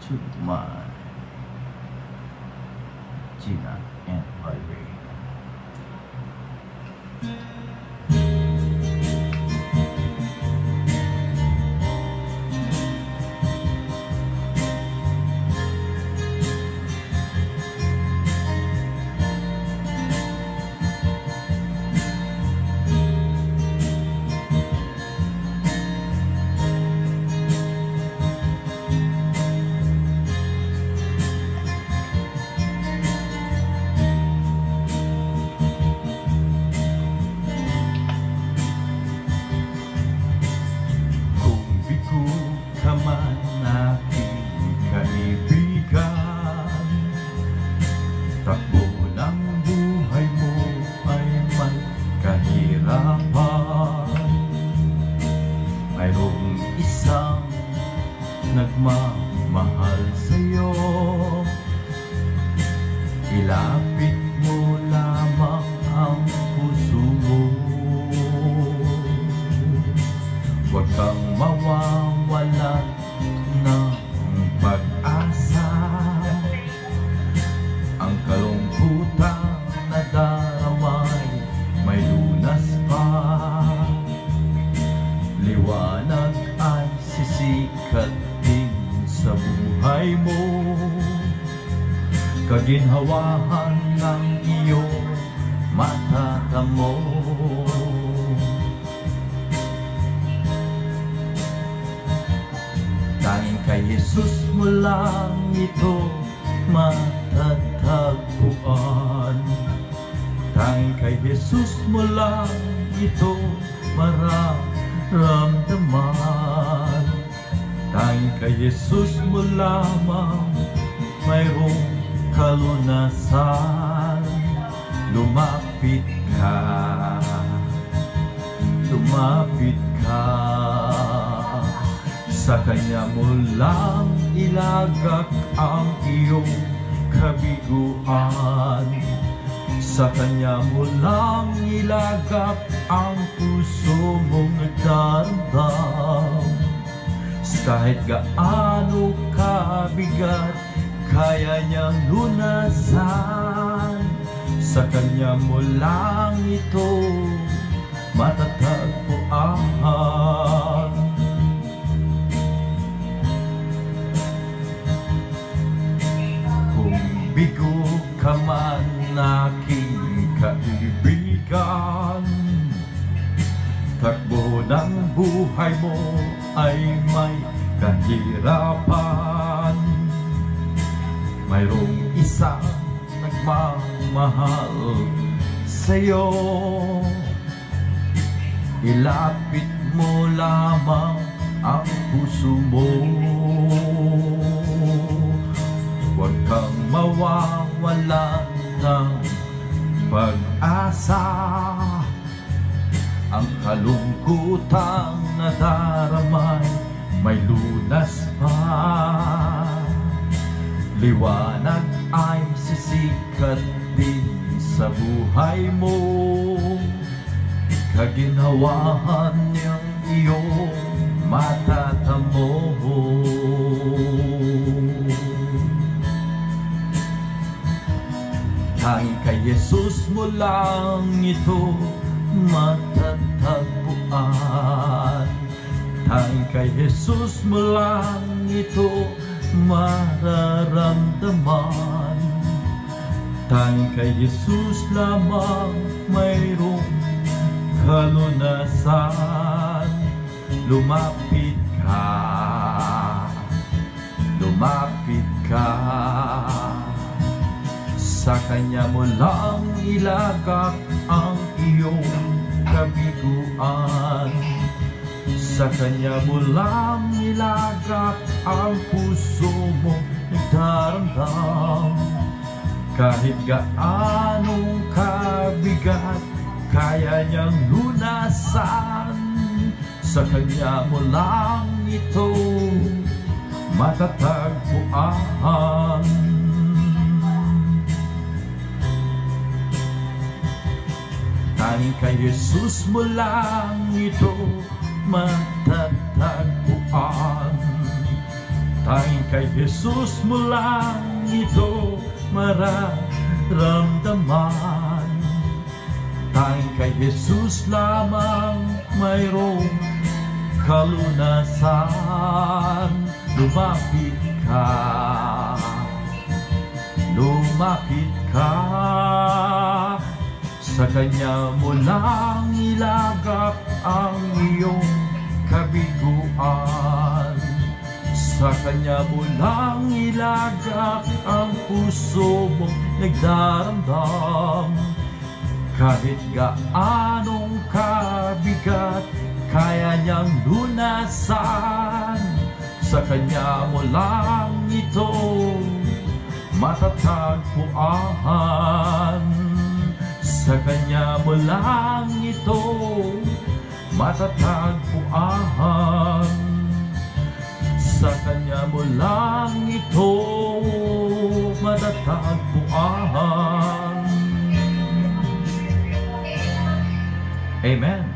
to my Gina and Valerie. Mayroong isang nagmamahal sa'yo, ilapit mo lamang ang puso mo. Huwag kang mawawalan ng pag-asa, ang kalungkutan na daramay may lunas pa. Liwanag ay sisikat din sa buhay mo, kaginhawahan ng iyong matatamo. Tanging kay Jesus mo lang ito matatagpuan. Tanging kay Jesus mo lang ito mararamdaman. Tanging kay Jesus mo lamang mayroong kalunasan. Lumapit ka, lumapit ka, sa Kanya mo lang ilagak ang iyong kabiguan. Sa Kanya mo lang ilagak ang puso mong nagdarandam. Kahit gaano kabigat, kaya niyang lunasan. Sa Kanya mo lang ito matatagpuan. Kung bigo ka man aking kaibigan, takbo ng buhay mo ay may kahirapan. Mayroong isang nagmamahal sa'yo, ilapit mo lamang ang puso mo. Huwag kang mawawalan ng pag-asa, ang kalungkutang nadaramay may lunas pa. Liwanag ay sisikat din sa buhay mo, kaginhawahan niyang iyong matatamo. Tanging kay Jesus mo lang ito matatagpuan. Tanging kay Jesus mo lang ito mararamdaman. Tanging kay Jesus lamang mayroong kalunasan. Lumapit ka, lumapit ka, sa Kanya mo lang ilagak ang iyong kabiguan. Sa Kanya mo lang ilagak ang puso mo nagdarandam. Kahit gaanong kabigat, kaya niyang lunasan. Sa Kanya mo lang ito matatagpuan. Tanging kay Jesus mo lang ito matatagpuan. Tanging kay Jesus mo lang ito mararamdaman. Tanging kay Jesus lamang mayroong kalunasan. Lumapit ka, lumapit ka, sa Kanya mo lang ilagak ang iyong kabiguan. Sa Kanya mo lang ilagak ang puso mong nagdaramdam. Kahit gaanong kabigat, kaya niyang lunasan. Sa Kanya mo lang ito matatagpuan. Sa Kanya mo lang ito matatagpuan. Sa Kanya mo lang ito matatagpuan. Amen.